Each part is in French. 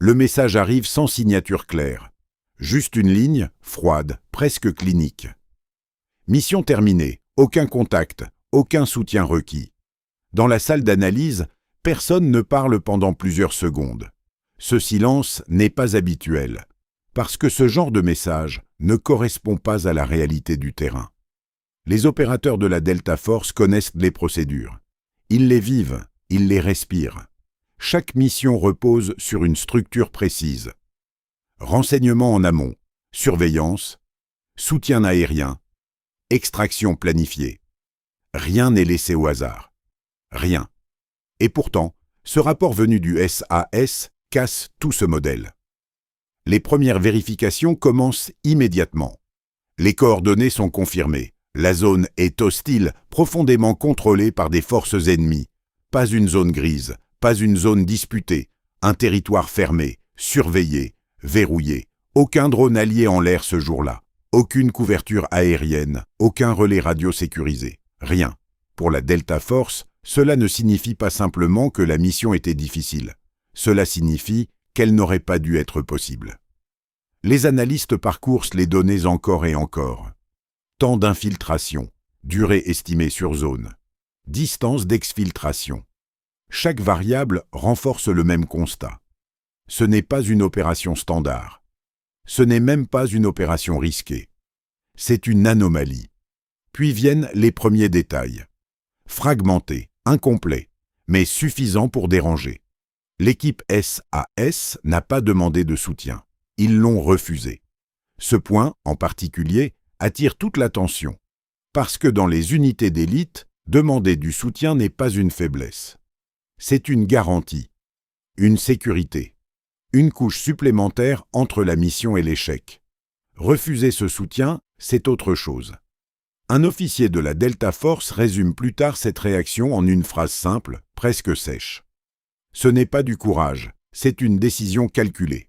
Le message arrive sans signature claire. Juste une ligne, froide, presque clinique. Mission terminée, aucun contact, aucun soutien requis. Dans la salle d'analyse, personne ne parle pendant plusieurs secondes. Ce silence n'est pas habituel, parce que ce genre de message ne correspond pas à la réalité du terrain. Les opérateurs de la Delta Force connaissent les procédures. Ils les vivent, ils les respirent. Chaque mission repose sur une structure précise. Renseignement en amont, surveillance, soutien aérien, extraction planifiée. Rien n'est laissé au hasard. Rien. Et pourtant, ce rapport venu du SAS casse tout ce modèle. Les premières vérifications commencent immédiatement. Les coordonnées sont confirmées. La zone est hostile, profondément contrôlée par des forces ennemies. Pas une zone grise, pas une zone disputée, un territoire fermé, surveillé, verrouillé. Aucun drone allié en l'air ce jour-là. Aucune couverture aérienne, aucun relais radio sécurisé. Rien. Pour la Delta Force, cela ne signifie pas simplement que la mission était difficile. Cela signifie qu'elle n'aurait pas dû être possible. Les analystes parcourent les données encore et encore. Temps d'infiltration, durée estimée sur zone, distance d'exfiltration. Chaque variable renforce le même constat. Ce n'est pas une opération standard. Ce n'est même pas une opération risquée. C'est une anomalie. Puis viennent les premiers détails. Fragmentés, incomplets, mais suffisants pour déranger. L'équipe SAS n'a pas demandé de soutien. Ils l'ont refusé. Ce point, en particulier, attire toute l'attention, parce que dans les unités d'élite, demander du soutien n'est pas une faiblesse. C'est une garantie, une sécurité, une couche supplémentaire entre la mission et l'échec. Refuser ce soutien, c'est autre chose. Un officier de la Delta Force résume plus tard cette réaction en une phrase simple, presque sèche. Ce n'est pas du courage, c'est une décision calculée.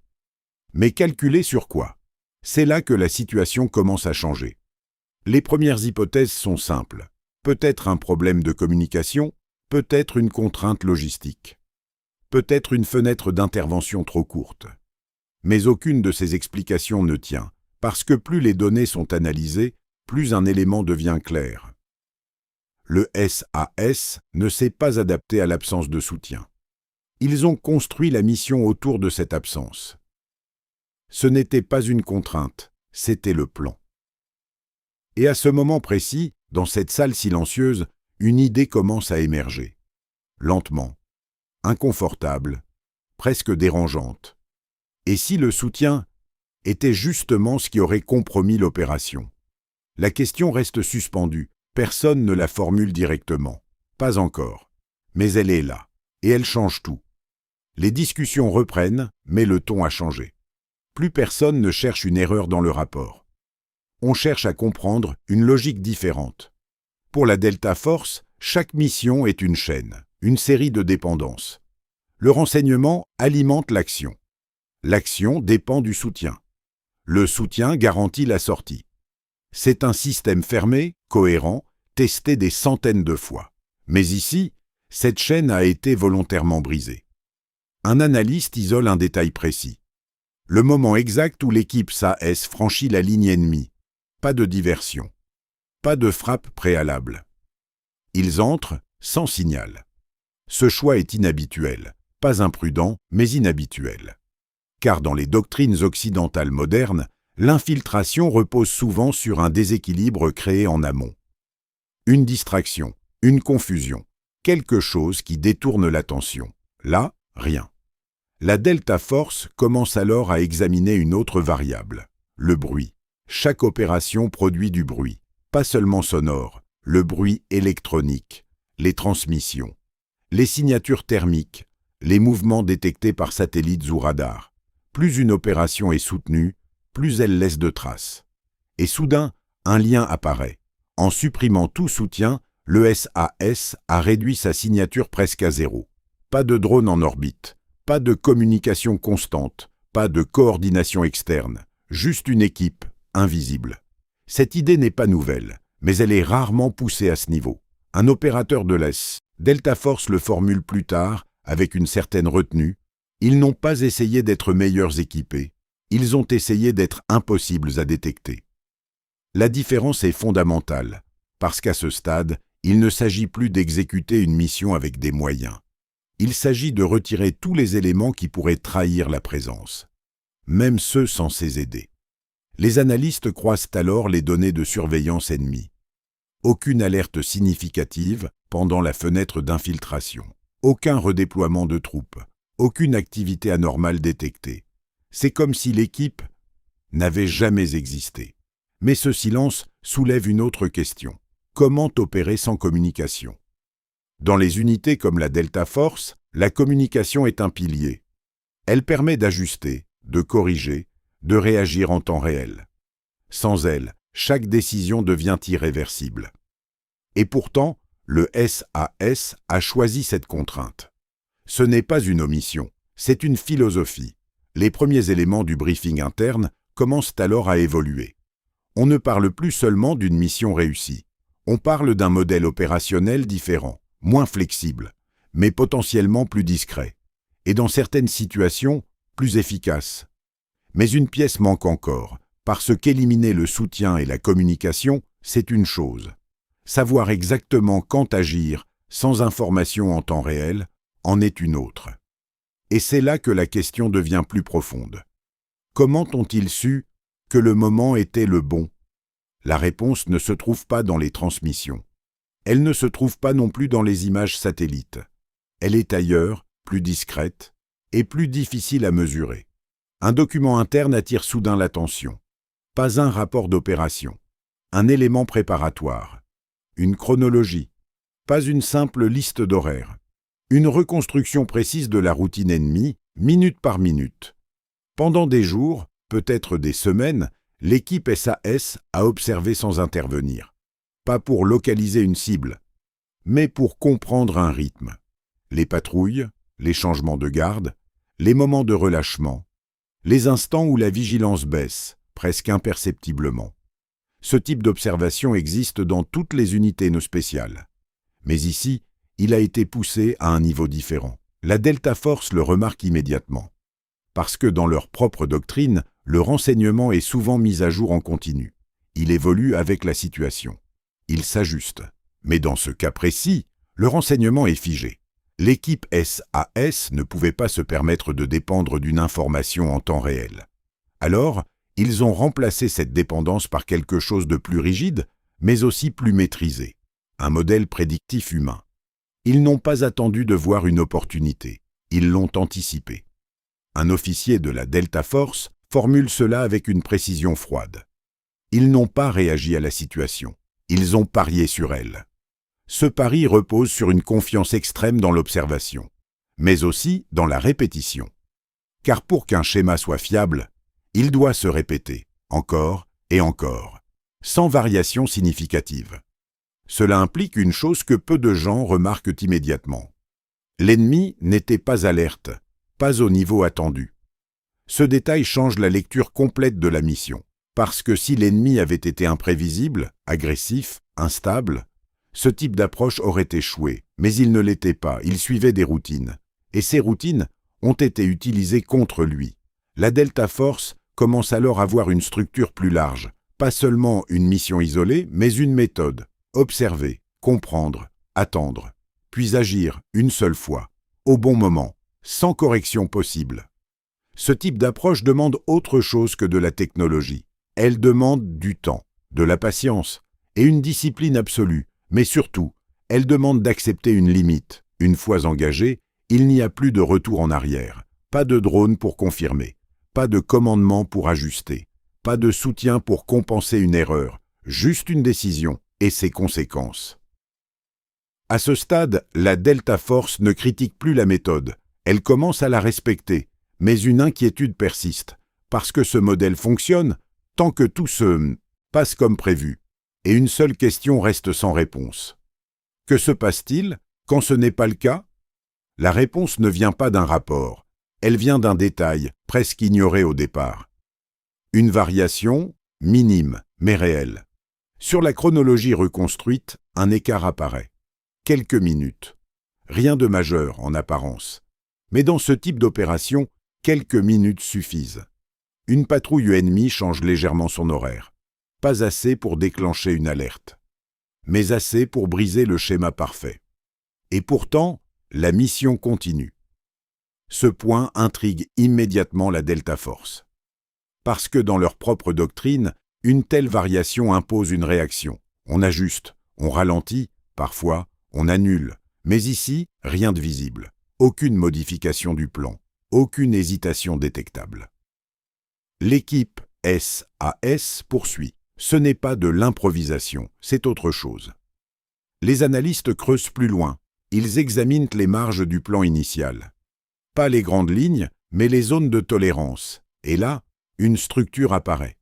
Mais calculée sur quoi ? C'est là que la situation commence à changer. Les premières hypothèses sont simples. Peut-être un problème de communication, peut-être une contrainte logistique. Peut-être une fenêtre d'intervention trop courte. Mais aucune de ces explications ne tient, parce que plus les données sont analysées, plus un élément devient clair. Le SAS ne s'est pas adapté à l'absence de soutien. Ils ont construit la mission autour de cette absence. Ce n'était pas une contrainte, c'était le plan. Et à ce moment précis, dans cette salle silencieuse, une idée commence à émerger. Lentement, inconfortable, presque dérangeante. Et si le soutien était justement ce qui aurait compromis l'opération ? La question reste suspendue, personne ne la formule directement. Pas encore. Mais elle est là, et elle change tout. Les discussions reprennent, mais le ton a changé. Plus personne ne cherche une erreur dans le rapport. On cherche à comprendre une logique différente. Pour la Delta Force, chaque mission est une chaîne, une série de dépendances. Le renseignement alimente l'action. L'action dépend du soutien. Le soutien garantit la sortie. C'est un système fermé, cohérent, testé des centaines de fois. Mais ici, cette chaîne a été volontairement brisée. Un analyste isole un détail précis. Le moment exact où l'équipe SAS franchit la ligne ennemie. Pas de diversion. Pas de frappe préalable. Ils entrent sans signal. Ce choix est inhabituel. Pas imprudent, mais inhabituel. Car dans les doctrines occidentales modernes, l'infiltration repose souvent sur un déséquilibre créé en amont. Une distraction, une confusion, quelque chose qui détourne l'attention. Là, rien. La Delta Force commence alors à examiner une autre variable, le bruit. Chaque opération produit du bruit, pas seulement sonore, le bruit électronique, les transmissions, les signatures thermiques, les mouvements détectés par satellites ou radars. Plus une opération est soutenue, plus elle laisse de traces. Et soudain, un lien apparaît. En supprimant tout soutien, le SAS a réduit sa signature presque à zéro. Pas de drone en orbite, pas de communication constante, pas de coordination externe, juste une équipe invisible. Cette idée n'est pas nouvelle, mais elle est rarement poussée à ce niveau. Un opérateur de la Delta Force le formule plus tard, avec une certaine retenue. Ils n'ont pas essayé d'être meilleurs équipés, ils ont essayé d'être impossibles à détecter. La différence est fondamentale, parce qu'à ce stade, il ne s'agit plus d'exécuter une mission avec des moyens. Il s'agit de retirer tous les éléments qui pourraient trahir la présence, même ceux censés aider. Les analystes croisent alors les données de surveillance ennemie. Aucune alerte significative pendant la fenêtre d'infiltration, aucun redéploiement de troupes, aucune activité anormale détectée. C'est comme si l'équipe n'avait jamais existé. Mais ce silence soulève une autre question. Comment opérer sans communication? Dans les unités comme la Delta Force, la communication est un pilier. Elle permet d'ajuster, de corriger, de réagir en temps réel. Sans elle, chaque décision devient irréversible. Et pourtant, le SAS a choisi cette contrainte. Ce n'est pas une omission, c'est une philosophie. Les premiers éléments du briefing interne commencent alors à évoluer. On ne parle plus seulement d'une mission réussie. On parle d'un modèle opérationnel différent, moins flexible, mais potentiellement plus discret, et dans certaines situations, plus efficace. Mais une pièce manque encore, parce qu'éliminer le soutien et la communication, c'est une chose. Savoir exactement quand agir, sans information en temps réel, en est une autre. Et c'est là que la question devient plus profonde. Comment ont-ils su que le moment était le bon? La réponse ne se trouve pas dans les transmissions. Elle ne se trouve pas non plus dans les images satellites. Elle est ailleurs, plus discrète, et plus difficile à mesurer. Un document interne attire soudain l'attention. Pas un rapport d'opération, un élément préparatoire, une chronologie, pas une simple liste d'horaires, une reconstruction précise de la routine ennemie, minute par minute. Pendant des jours, peut-être des semaines, l'équipe SAS a observé sans intervenir. Pas pour localiser une cible, mais pour comprendre un rythme. Les patrouilles, les changements de garde, les moments de relâchement, les instants où la vigilance baisse, presque imperceptiblement. Ce type d'observation existe dans toutes les unités no spéciales. Mais ici, il a été poussé à un niveau différent. La Delta Force le remarque immédiatement. Parce que dans leur propre doctrine, le renseignement est souvent mis à jour en continu. Il évolue avec la situation. Il s'ajuste. Mais dans ce cas précis, le renseignement est figé. L'équipe SAS ne pouvait pas se permettre de dépendre d'une information en temps réel. Alors, ils ont remplacé cette dépendance par quelque chose de plus rigide, mais aussi plus maîtrisé. Un modèle prédictif humain. Ils n'ont pas attendu de voir une opportunité. Ils l'ont anticipée. Un officier de la Delta Force formule cela avec une précision froide. Ils n'ont pas réagi à la situation. Ils ont parié sur elle. Ce pari repose sur une confiance extrême dans l'observation, mais aussi dans la répétition. Car pour qu'un schéma soit fiable, il doit se répéter, encore et encore, sans variation significative. Cela implique une chose que peu de gens remarquent immédiatement. L'ennemi n'était pas alerte, pas au niveau attendu. Ce détail change la lecture complète de la mission, parce que si l'ennemi avait été imprévisible, agressif, instable, ce type d'approche aurait échoué, mais il ne l'était pas, il suivait des routines. Et ces routines ont été utilisées contre lui. La Delta Force commence alors à voir une structure plus large, pas seulement une mission isolée, mais une méthode. Observer, comprendre, attendre, puis agir une seule fois, au bon moment, sans correction possible. Ce type d'approche demande autre chose que de la technologie. Elle demande du temps, de la patience et une discipline absolue. Mais surtout, elle demande d'accepter une limite. Une fois engagée, il n'y a plus de retour en arrière. Pas de drone pour confirmer, pas de commandement pour ajuster, pas de soutien pour compenser une erreur, juste une décision et ses conséquences. À ce stade, la Delta Force ne critique plus la méthode. Elle commence à la respecter, mais une inquiétude persiste, parce que ce modèle fonctionne tant que tout se passe comme prévu. Et une seule question reste sans réponse. Que se passe-t-il quand ce n'est pas le cas? La réponse ne vient pas d'un rapport, elle vient d'un détail, presque ignoré au départ. Une variation, minime, mais réelle. Sur la chronologie reconstruite, un écart apparaît. Quelques minutes. Rien de majeur en apparence. Mais dans ce type d'opération, quelques minutes suffisent. Une patrouille ennemie change légèrement son horaire. Pas assez pour déclencher une alerte, mais assez pour briser le schéma parfait. Et pourtant, la mission continue. Ce point intrigue immédiatement la Delta Force. Parce que dans leur propre doctrine, une telle variation impose une réaction. On ajuste, on ralentit, parfois on annule. Mais ici, rien de visible. Aucune modification du plan, aucune hésitation détectable. L'équipe SAS poursuit. Ce n'est pas de l'improvisation, c'est autre chose. Les analystes creusent plus loin. Ils examinent les marges du plan initial. Pas les grandes lignes, mais les zones de tolérance. Et là, une structure apparaît.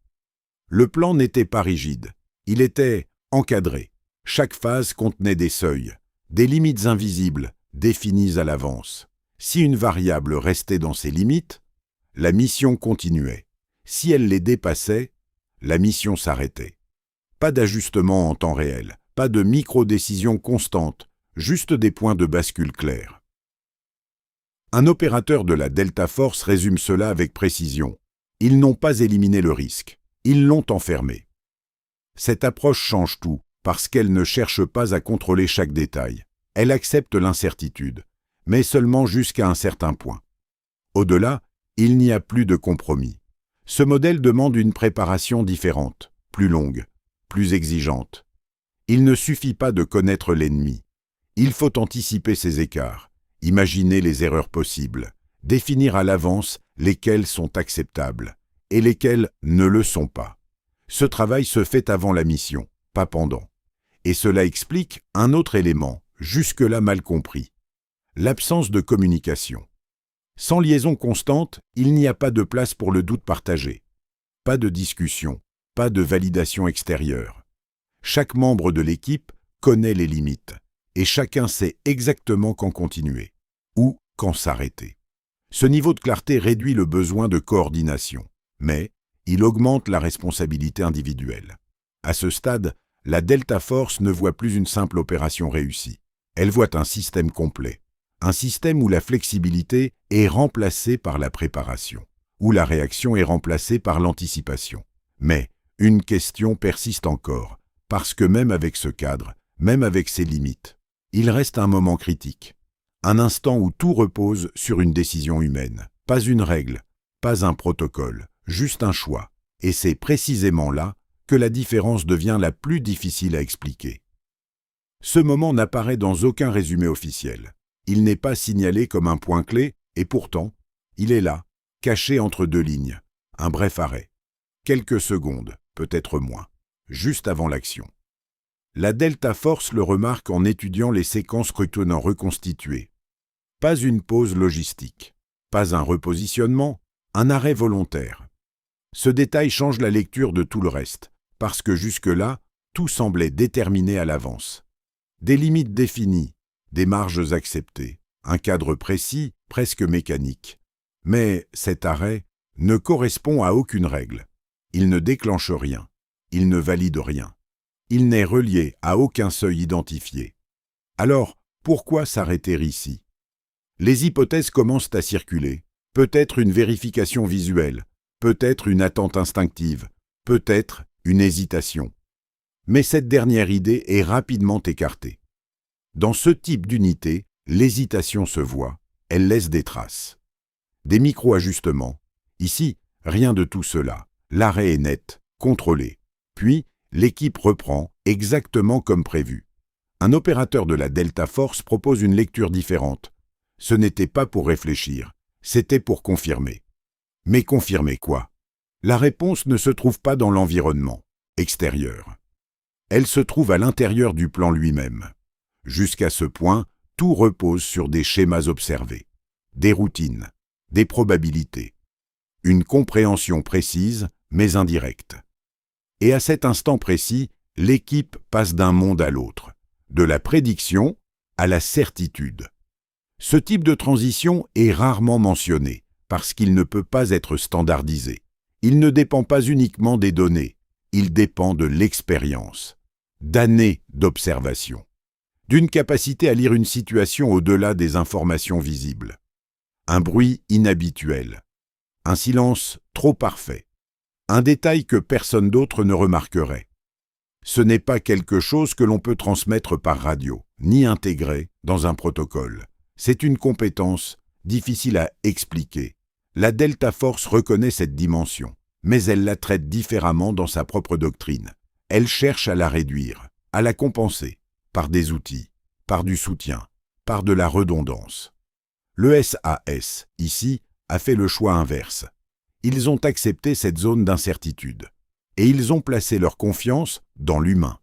Le plan n'était pas rigide. Il était encadré. Chaque phase contenait des seuils, des limites invisibles, définies à l'avance. Si une variable restait dans ses limites, la mission continuait. Si elle les dépassait, la mission s'arrêtait. Pas d'ajustement en temps réel, pas de micro-décision constante, juste des points de bascule clairs. Un opérateur de la Delta Force résume cela avec précision. Ils n'ont pas éliminé le risque, ils l'ont enfermé. Cette approche change tout, parce qu'elle ne cherche pas à contrôler chaque détail. Elle accepte l'incertitude, mais seulement jusqu'à un certain point. Au-delà, il n'y a plus de compromis. Ce modèle demande une préparation différente, plus longue, plus exigeante. Il ne suffit pas de connaître l'ennemi. Il faut anticiper ses écarts, imaginer les erreurs possibles, définir à l'avance lesquelles sont acceptables et lesquelles ne le sont pas. Ce travail se fait avant la mission, pas pendant. Et cela explique un autre élément, jusque-là mal compris. L'absence de communication. Sans liaison constante, il n'y a pas de place pour le doute partagé. Pas de discussion, pas de validation extérieure. Chaque membre de l'équipe connaît les limites, et chacun sait exactement quand continuer, ou quand s'arrêter. Ce niveau de clarté réduit le besoin de coordination, mais il augmente la responsabilité individuelle. À ce stade, la Delta Force ne voit plus une simple opération réussie. Elle voit un système complet. Un système où la flexibilité est remplacée par la préparation, où la réaction est remplacée par l'anticipation. Mais une question persiste encore, parce que même avec ce cadre, même avec ses limites, il reste un moment critique. Un instant où tout repose sur une décision humaine. Pas une règle, pas un protocole, juste un choix. Et c'est précisément là que la différence devient la plus difficile à expliquer. Ce moment n'apparaît dans aucun résumé officiel. Il n'est pas signalé comme un point clé, et pourtant, il est là, caché entre deux lignes. Un bref arrêt. Quelques secondes, peut-être moins, juste avant l'action. La Delta Force le remarque en étudiant les séquences Kruitonen reconstituées. Pas une pause logistique, pas un repositionnement, un arrêt volontaire. Ce détail change la lecture de tout le reste, parce que jusque-là, tout semblait déterminé à l'avance. Des limites définies, des marges acceptées, un cadre précis, presque mécanique. Mais cet arrêt ne correspond à aucune règle. Il ne déclenche rien, il ne valide rien. Il n'est relié à aucun seuil identifié. Alors, pourquoi s'arrêter ici? Les hypothèses commencent à circuler. Peut-être une vérification visuelle, peut-être une attente instinctive, peut-être une hésitation. Mais cette dernière idée est rapidement écartée. Dans ce type d'unité, l'hésitation se voit, elle laisse des traces. Des micro-ajustements. Ici, rien de tout cela. L'arrêt est net, contrôlé. Puis, l'équipe reprend exactement comme prévu. Un opérateur de la Delta Force propose une lecture différente. Ce n'était pas pour réfléchir, c'était pour confirmer. Mais confirmer quoi? La réponse ne se trouve pas dans l'environnement extérieur. Elle se trouve à l'intérieur du plan lui-même. Jusqu'à ce point, tout repose sur des schémas observés, des routines, des probabilités. Une compréhension précise, mais indirecte. Et à cet instant précis, l'équipe passe d'un monde à l'autre, de la prédiction à la certitude. Ce type de transition est rarement mentionné, parce qu'il ne peut pas être standardisé. Il ne dépend pas uniquement des données, il dépend de l'expérience, d'années d'observation, d'une capacité à lire une situation au-delà des informations visibles. Un bruit inhabituel. Un silence trop parfait. Un détail que personne d'autre ne remarquerait. Ce n'est pas quelque chose que l'on peut transmettre par radio, ni intégrer dans un protocole. C'est une compétence difficile à expliquer. La Delta Force reconnaît cette dimension, mais elle la traite différemment dans sa propre doctrine. Elle cherche à la réduire, à la compenser, par des outils, par du soutien, par de la redondance. Le SAS, ici, a fait le choix inverse. Ils ont accepté cette zone d'incertitude, et ils ont placé leur confiance dans l'humain.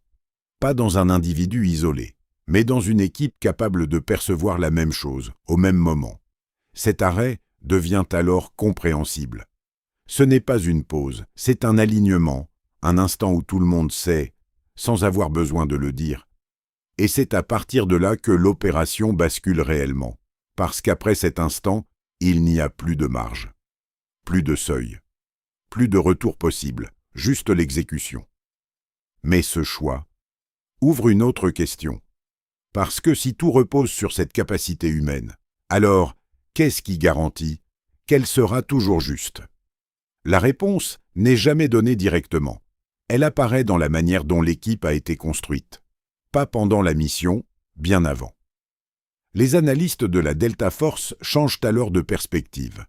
Pas dans un individu isolé, mais dans une équipe capable de percevoir la même chose, au même moment. Cet arrêt devient alors compréhensible. Ce n'est pas une pause, c'est un alignement, un instant où tout le monde sait, sans avoir besoin de le dire. Et c'est à partir de là que l'opération bascule réellement, parce qu'après cet instant, il n'y a plus de marge, plus de seuil, plus de retour possible, juste l'exécution. Mais ce choix ouvre une autre question. Parce que si tout repose sur cette capacité humaine, alors qu'est-ce qui garantit qu'elle sera toujours juste? La réponse n'est jamais donnée directement. Elle apparaît dans la manière dont l'équipe a été construite. Pas pendant la mission, bien avant. Les analystes de la Delta Force changent alors de perspective.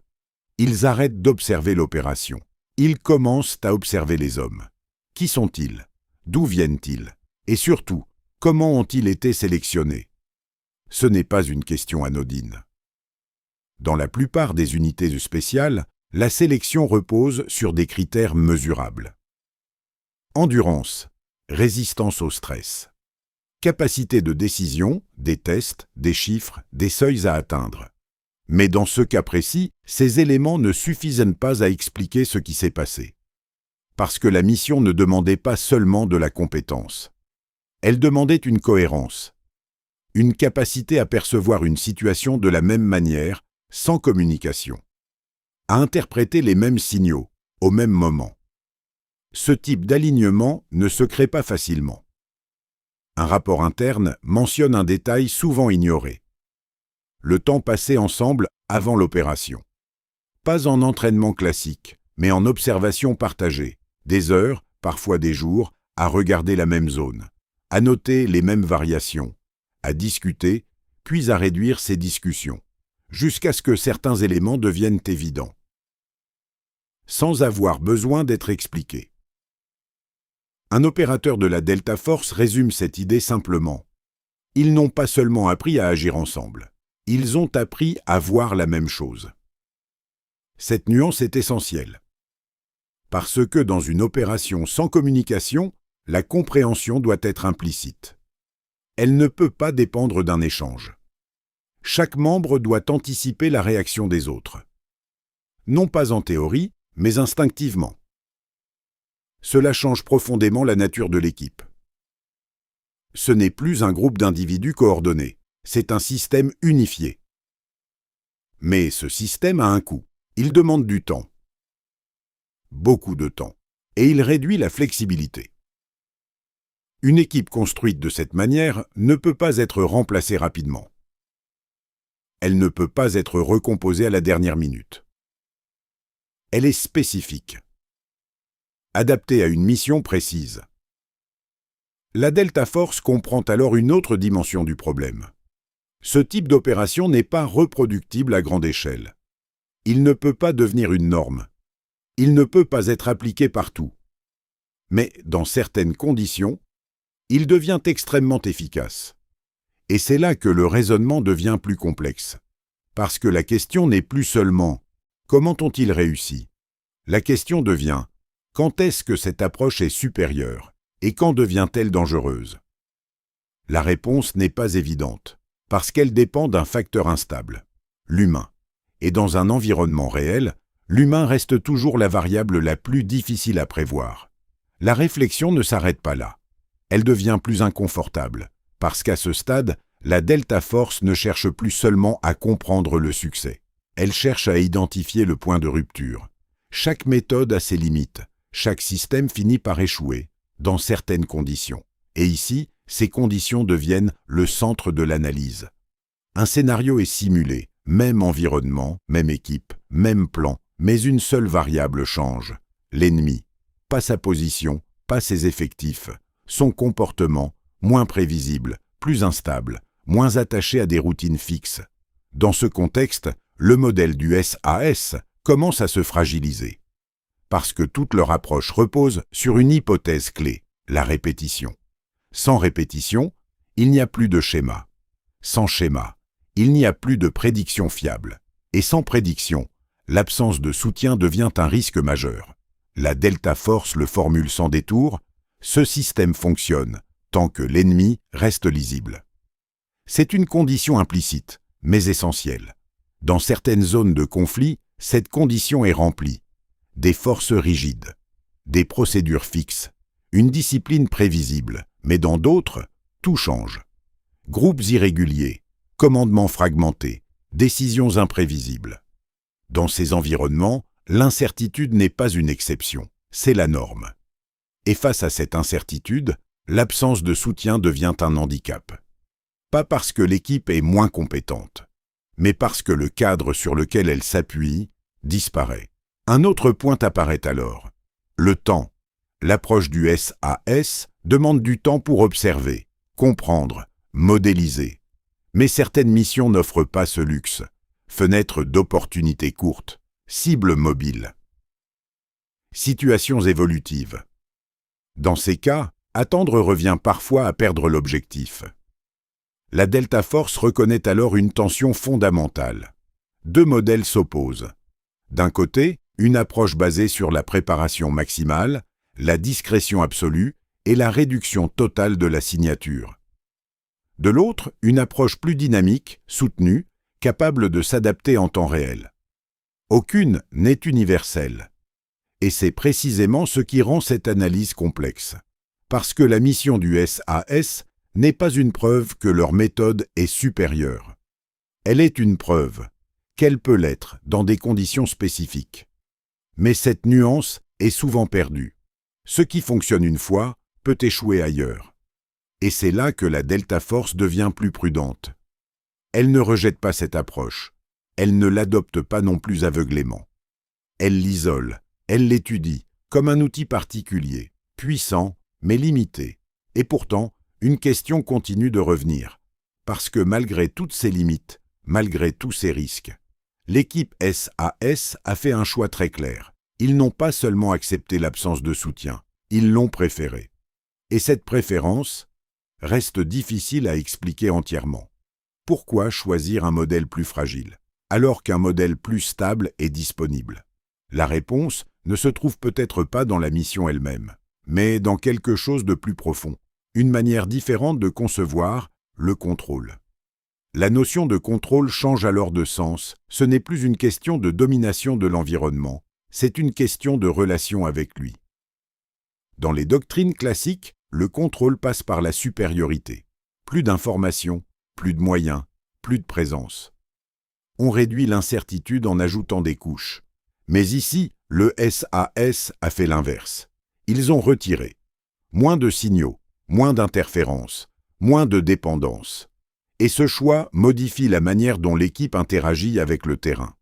Ils arrêtent d'observer l'opération. Ils commencent à observer les hommes. Qui sont-ils? D'où viennent-ils? Et surtout, comment ont-ils été sélectionnés? Ce n'est pas une question anodine. Dans la plupart des unités spéciales, la sélection repose sur des critères mesurables. Endurance, résistance au stress. Capacité de décision, des tests, des chiffres, des seuils à atteindre. Mais dans ce cas précis, ces éléments ne suffisent pas à expliquer ce qui s'est passé. Parce que la mission ne demandait pas seulement de la compétence. Elle demandait une cohérence. Une capacité à percevoir une situation de la même manière, sans communication. À interpréter les mêmes signaux, au même moment. Ce type d'alignement ne se crée pas facilement. Un rapport interne mentionne un détail souvent ignoré. Le temps passé ensemble avant l'opération. Pas en entraînement classique, mais en observation partagée. Des heures, parfois des jours, à regarder la même zone, à noter les mêmes variations, à discuter, puis à réduire ces discussions, jusqu'à ce que certains éléments deviennent évidents, sans avoir besoin d'être expliqués. Un opérateur de la Delta Force résume cette idée simplement. Ils n'ont pas seulement appris à agir ensemble, ils ont appris à voir la même chose. Cette nuance est essentielle. Parce que dans une opération sans communication, la compréhension doit être implicite. Elle ne peut pas dépendre d'un échange. Chaque membre doit anticiper la réaction des autres. Non pas en théorie, mais instinctivement. Cela change profondément la nature de l'équipe. Ce n'est plus un groupe d'individus coordonnés, c'est un système unifié. Mais ce système a un coût. Il demande du temps. Beaucoup de temps. Et il réduit la flexibilité. Une équipe construite de cette manière ne peut pas être remplacée rapidement. Elle ne peut pas être recomposée à la dernière minute. Elle est spécifique. Adaptée à une mission précise. La Delta Force comprend alors une autre dimension du problème. Ce type d'opération n'est pas reproductible à grande échelle. Il ne peut pas devenir une norme. Il ne peut pas être appliqué partout. Mais, dans certaines conditions, il devient extrêmement efficace. Et c'est là que le raisonnement devient plus complexe. Parce que la question n'est plus seulement « comment ont-ils réussi ?» La question devient « quand est-ce que cette approche est supérieure et quand devient-elle dangereuse ?» La réponse n'est pas évidente, parce qu'elle dépend d'un facteur instable, l'humain. Et dans un environnement réel, l'humain reste toujours la variable la plus difficile à prévoir. La réflexion ne s'arrête pas là. Elle devient plus inconfortable, parce qu'à ce stade, la Delta Force ne cherche plus seulement à comprendre le succès. Elle cherche à identifier le point de rupture. Chaque méthode a ses limites. Chaque système finit par échouer, dans certaines conditions. Et ici, ces conditions deviennent le centre de l'analyse. Un scénario est simulé, Même environnement, même équipe, même plan, mais une seule variable change. L'ennemi. Pas sa position, pas ses effectifs. Son comportement, moins prévisible, plus instable, moins attaché à des routines fixes. Dans ce contexte, le modèle du SAS commence à se fragiliser. Parce que toute leur approche repose sur une hypothèse clé, la répétition. Sans répétition, il n'y a plus de schéma. Sans schéma, il n'y a plus de prédiction fiable. Et sans prédiction, l'absence de soutien devient un risque majeur. La Delta Force le formule sans détour, ce système fonctionne tant que l'ennemi reste lisible. C'est une condition implicite, mais essentielle. Dans certaines zones de conflit, cette condition est remplie. Des forces rigides, des procédures fixes, une discipline prévisible, mais dans d'autres, tout change. Groupes irréguliers, commandements fragmentés, décisions imprévisibles. Dans ces environnements, l'incertitude n'est pas une exception, c'est la norme. Et face à cette incertitude, l'absence de soutien devient un handicap. Pas parce que l'équipe est moins compétente, mais parce que le cadre sur lequel elle s'appuie disparaît. Un autre point apparaît alors. Le temps. L'approche du SAS demande du temps pour observer, comprendre, modéliser. Mais certaines missions n'offrent pas ce luxe. Fenêtres d'opportunités courtes, cibles mobiles. Situations évolutives. Dans ces cas, attendre revient parfois à perdre l'objectif. La Delta Force reconnaît alors une tension fondamentale. Deux modèles s'opposent. D'un côté, une approche basée sur la préparation maximale, la discrétion absolue et la réduction totale de la signature. De l'autre, une approche plus dynamique, soutenue, capable de s'adapter en temps réel. Aucune n'est universelle. Et c'est précisément ce qui rend cette analyse complexe. Parce que la mission du SAS n'est pas une preuve que leur méthode est supérieure. Elle est une preuve qu'elle peut l'être dans des conditions spécifiques. Mais cette nuance est souvent perdue. Ce qui fonctionne une fois peut échouer ailleurs. Et c'est là que la Delta Force devient plus prudente. Elle ne rejette pas cette approche. Elle ne l'adopte pas non plus aveuglément. Elle l'isole, elle l'étudie, comme un outil particulier, puissant, mais limité. Et pourtant, une question continue de revenir. Parce que malgré toutes ses limites, malgré tous ses risques, l'équipe SAS a fait un choix très clair. Ils n'ont pas seulement accepté l'absence de soutien, ils l'ont préféré. Et cette préférence reste difficile à expliquer entièrement. Pourquoi choisir un modèle plus fragile, alors qu'un modèle plus stable est disponible? La réponse ne se trouve peut-être pas dans la mission elle-même, mais dans quelque chose de plus profond, une manière différente de concevoir le contrôle. La notion de contrôle change alors de sens, ce n'est plus une question de domination de l'environnement, c'est une question de relation avec lui. Dans les doctrines classiques, le contrôle passe par la supériorité. Plus d'informations, plus de moyens, plus de présence. On réduit l'incertitude en ajoutant des couches. Mais ici, le SAS a fait l'inverse. Ils ont retiré. Moins de signaux, moins d'interférences, moins de dépendance. Et ce choix modifie la manière dont l'équipe interagit avec le terrain.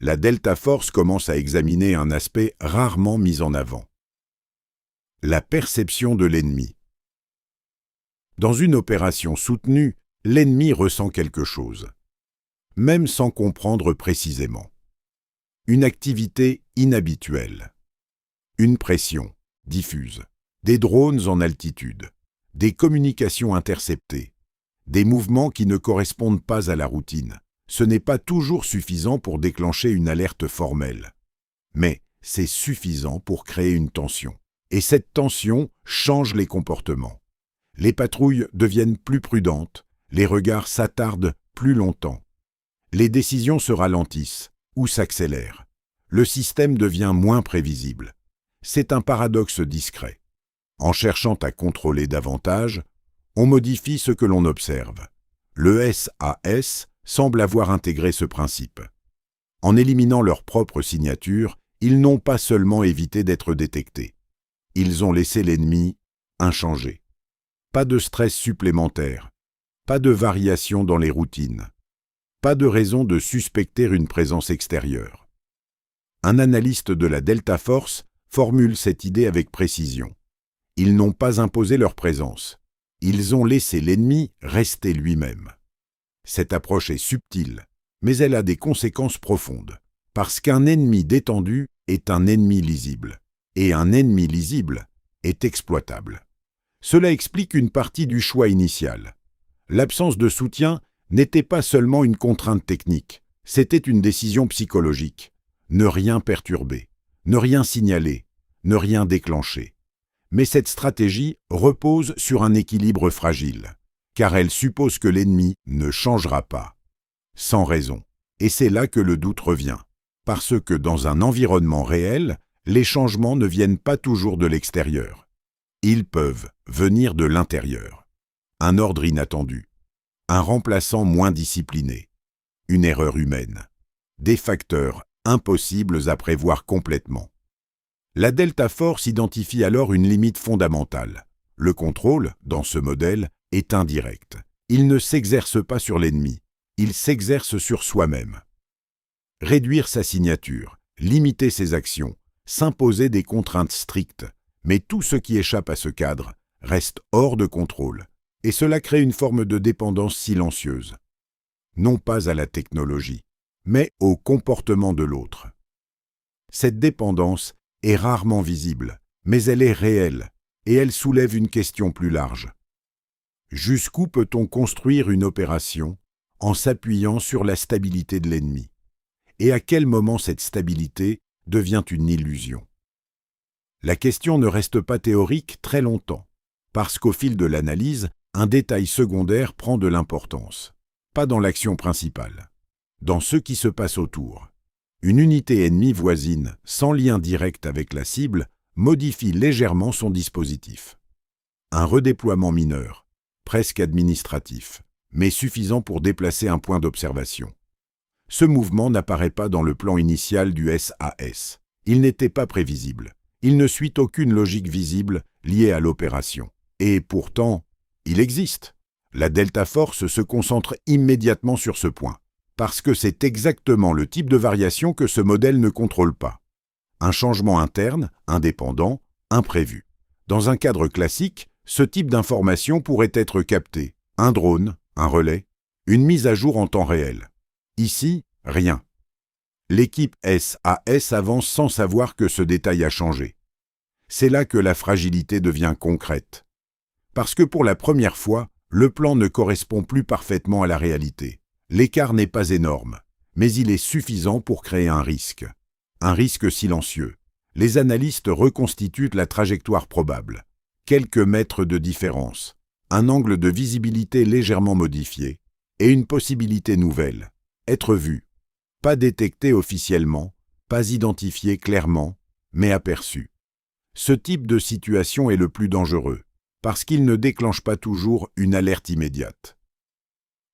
La Delta Force commence à examiner un aspect rarement mis en avant. La perception de l'ennemi. Dans une opération soutenue, l'ennemi ressent quelque chose, même sans comprendre précisément. Une activité inhabituelle, une pression diffuse, des drones en altitude, des communications interceptées, des mouvements qui ne correspondent pas à la routine. Ce n'est pas toujours suffisant pour déclencher une alerte formelle, mais c'est suffisant pour créer une tension. Et cette tension change les comportements. Les patrouilles deviennent plus prudentes, les regards s'attardent plus longtemps. Les décisions se ralentissent ou s'accélèrent. Le système devient moins prévisible. C'est un paradoxe discret. En cherchant à contrôler davantage, on modifie ce que l'on observe. Le SAS semble avoir intégré ce principe. En éliminant leur propre signature, ils n'ont pas seulement évité d'être détectés. Ils ont laissé l'ennemi inchangé. Pas de stress supplémentaire, pas de variation dans les routines. Pas de raison de suspecter une présence extérieure. Un analyste de la Delta Force formule cette idée avec précision. Ils n'ont pas imposé leur présence. Ils ont laissé l'ennemi rester lui-même. Cette approche est subtile, mais elle a des conséquences profondes. Parce qu'un ennemi détendu est un ennemi lisible. Et un ennemi lisible est exploitable. Cela explique une partie du choix initial. L'absence de soutien n'était pas seulement une contrainte technique, c'était une décision psychologique. Ne rien perturber, ne rien signaler, ne rien déclencher. Mais cette stratégie repose sur un équilibre fragile, car elle suppose que l'ennemi ne changera pas. Sans raison. Et c'est là que le doute revient, parce que dans un environnement réel, les changements ne viennent pas toujours de l'extérieur. Ils peuvent venir de l'intérieur. Un ordre inattendu, un remplaçant moins discipliné, une erreur humaine, des facteurs impossibles à prévoir complètement. La Delta Force identifie alors une limite fondamentale. Le contrôle, dans ce modèle, est indirect. Il ne s'exerce pas sur l'ennemi, il s'exerce sur soi-même. Réduire sa signature, limiter ses actions, s'imposer des contraintes strictes, mais tout ce qui échappe à ce cadre reste hors de contrôle, et cela crée une forme de dépendance silencieuse. Non pas à la technologie, mais au comportement de l'autre. Cette dépendance est rarement visible, mais elle est réelle, et elle soulève une question plus large. Jusqu'où peut-on construire une opération en s'appuyant sur la stabilité de l'ennemi? Et à quel moment cette stabilité devient une illusion? La question ne reste pas théorique très longtemps, parce qu'au fil de l'analyse, un détail secondaire prend de l'importance. Pas dans l'action principale, dans ce qui se passe autour. Une unité ennemie voisine, sans lien direct avec la cible, modifie légèrement son dispositif. Un redéploiement mineur, presque administratif, mais suffisant pour déplacer un point d'observation. Ce mouvement n'apparaît pas dans le plan initial du SAS. Il n'était pas prévisible. Il ne suit aucune logique visible liée à l'opération. Et pourtant, il existe. La Delta Force se concentre immédiatement sur ce point, parce que c'est exactement le type de variation que ce modèle ne contrôle pas. Un changement interne, indépendant, imprévu. Dans un cadre classique, ce type d'information pourrait être capté. Un drone, un relais, une mise à jour en temps réel. Ici, rien. L'équipe SAS avance sans savoir que ce détail a changé. C'est là que la fragilité devient concrète. Parce que pour la première fois, le plan ne correspond plus parfaitement à la réalité. L'écart n'est pas énorme, mais il est suffisant pour créer un risque. Un risque silencieux. Les analystes reconstituent la trajectoire probable. Quelques mètres de différence, un angle de visibilité légèrement modifié, et une possibilité nouvelle. Être vu. Pas détecté officiellement, pas identifié clairement, mais aperçu. Ce type de situation est le plus dangereux, parce qu'il ne déclenche pas toujours une alerte immédiate.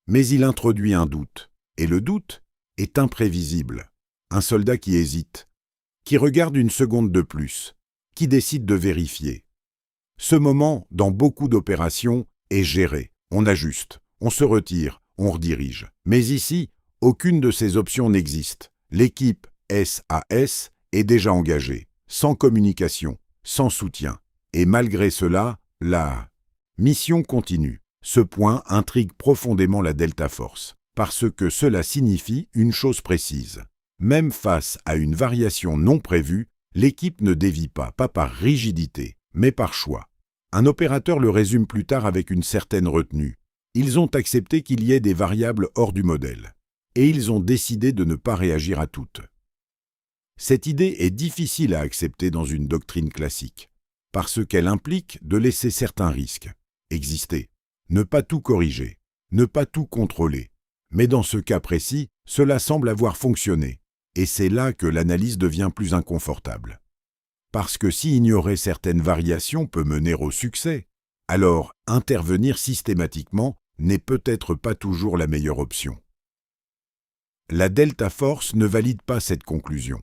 Mais il introduit un doute, et le doute est imprévisible. Un soldat qui hésite, qui regarde une seconde de plus, qui décide de vérifier. Ce moment, dans beaucoup d'opérations, est géré. On ajuste, on se retire, on redirige. Mais ici, aucune de ces options n'existe. L'équipe SAS est déjà engagée, sans communication, sans soutien. Et malgré cela, la mission continue. Ce point intrigue profondément la Delta Force, parce que cela signifie une chose précise. Même face à une variation non prévue, l'équipe ne dévie pas par rigidité, mais par choix. Un opérateur le résume plus tard avec une certaine retenue. Ils ont accepté qu'il y ait des variables hors du modèle, et ils ont décidé de ne pas réagir à toutes. Cette idée est difficile à accepter dans une doctrine classique, parce qu'elle implique de laisser certains risques exister, ne pas tout corriger, ne pas tout contrôler. Mais dans ce cas précis, cela semble avoir fonctionné, et c'est là que l'analyse devient plus inconfortable. Parce que si ignorer certaines variations peut mener au succès, alors intervenir systématiquement n'est peut-être pas toujours la meilleure option. La Delta Force ne valide pas cette conclusion,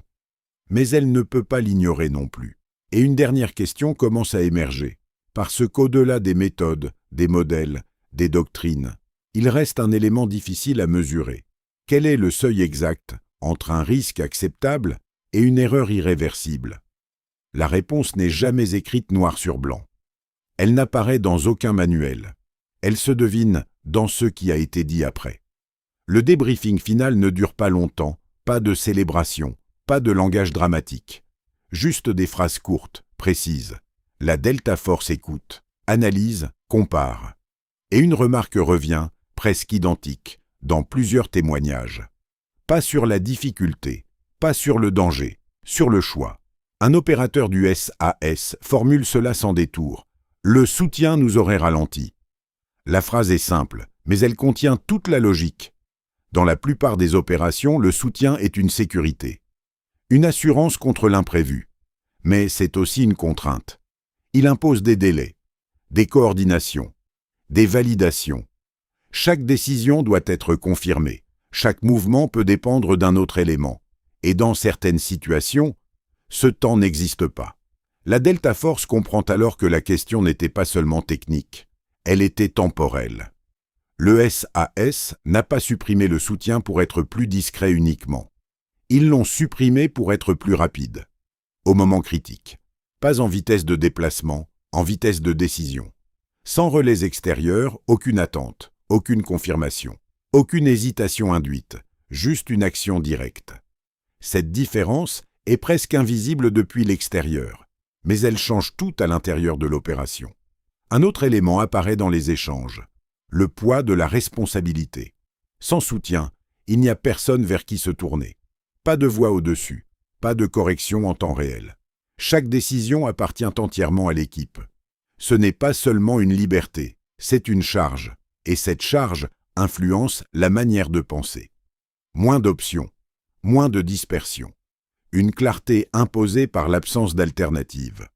mais elle ne peut pas l'ignorer non plus. Et une dernière question commence à émerger, parce qu'au-delà des méthodes, des modèles, des doctrines, il reste un élément difficile à mesurer, Quel est le seuil exact entre un risque acceptable et une erreur irréversible? La réponse n'est jamais écrite noir sur blanc. Elle n'apparaît dans aucun manuel. Elle se devine dans ce qui a été dit après. Le débriefing final ne dure pas longtemps, pas de célébration, pas de langage dramatique. Juste des phrases courtes, précises. La Delta Force écoute, analyse, compare. Et une remarque revient, presque identique, dans plusieurs témoignages. Pas sur la difficulté, pas sur le danger, sur le choix. Un opérateur du SAS formule cela sans détour. Le soutien nous aurait ralenti. La phrase est simple, mais elle contient toute la logique. Dans la plupart des opérations, le soutien est une sécurité. Une assurance contre l'imprévu. Mais c'est aussi une contrainte. Il impose des délais, des coordinations, des validations. Chaque décision doit être confirmée. Chaque mouvement peut dépendre d'un autre élément. Et dans certaines situations, ce temps n'existe pas. La Delta Force comprend alors que la question n'était pas seulement technique, elle était temporelle. Le SAS n'a pas supprimé le soutien pour être plus discret uniquement. Ils l'ont supprimé pour être plus rapide. Au moment critique. Pas en vitesse de déplacement, en vitesse de décision. Sans relais extérieurs, aucune attente, aucune confirmation, aucune hésitation induite, juste une action directe. Cette différence est presque invisible depuis l'extérieur, mais elle change tout à l'intérieur de l'opération. Un autre élément apparaît dans les échanges, le poids de la responsabilité. Sans soutien, il n'y a personne vers qui se tourner. Pas de voix au-dessus, pas de correction en temps réel. Chaque décision appartient entièrement à l'équipe. Ce n'est pas seulement une liberté, c'est une charge, et cette charge influence la manière de penser. Moins d'options, moins de dispersion. Une clarté imposée par l'absence d'alternative.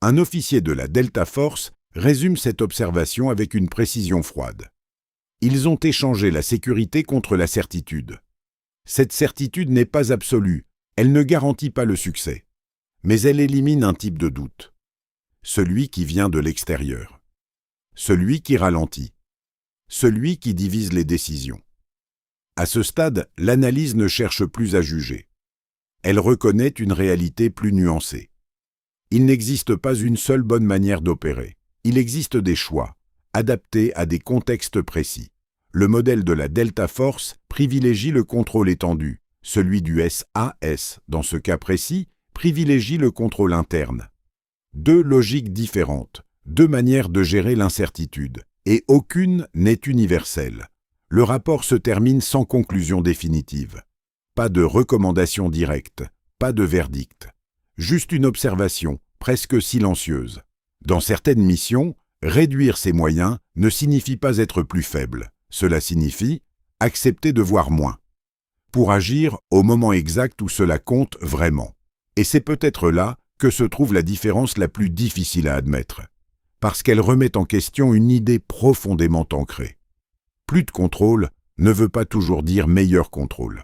Un officier de la Delta Force résume cette observation avec une précision froide. Ils ont échangé la sécurité contre la certitude. Cette certitude n'est pas absolue, elle ne garantit pas le succès. Mais elle élimine un type de doute. Celui qui vient de l'extérieur. Celui qui ralentit. Celui qui divise les décisions. À ce stade, l'analyse ne cherche plus à juger. Elle reconnaît une réalité plus nuancée. Il n'existe pas une seule bonne manière d'opérer. Il existe des choix, adaptés à des contextes précis. Le modèle de la Delta Force privilégie le contrôle étendu. Celui du SAS, dans ce cas précis, privilégie le contrôle interne. Deux logiques différentes, deux manières de gérer l'incertitude, et aucune n'est universelle. Le rapport se termine sans conclusion définitive. Pas de recommandation directe, pas de verdict. Juste une observation, presque silencieuse. Dans certaines missions, réduire ses moyens ne signifie pas être plus faible. Cela signifie accepter de voir moins. Pour agir au moment exact où cela compte vraiment. Et c'est peut-être là que se trouve la différence la plus difficile à admettre, parce qu'elle remet en question une idée profondément ancrée. Plus de contrôle ne veut pas toujours dire meilleur contrôle.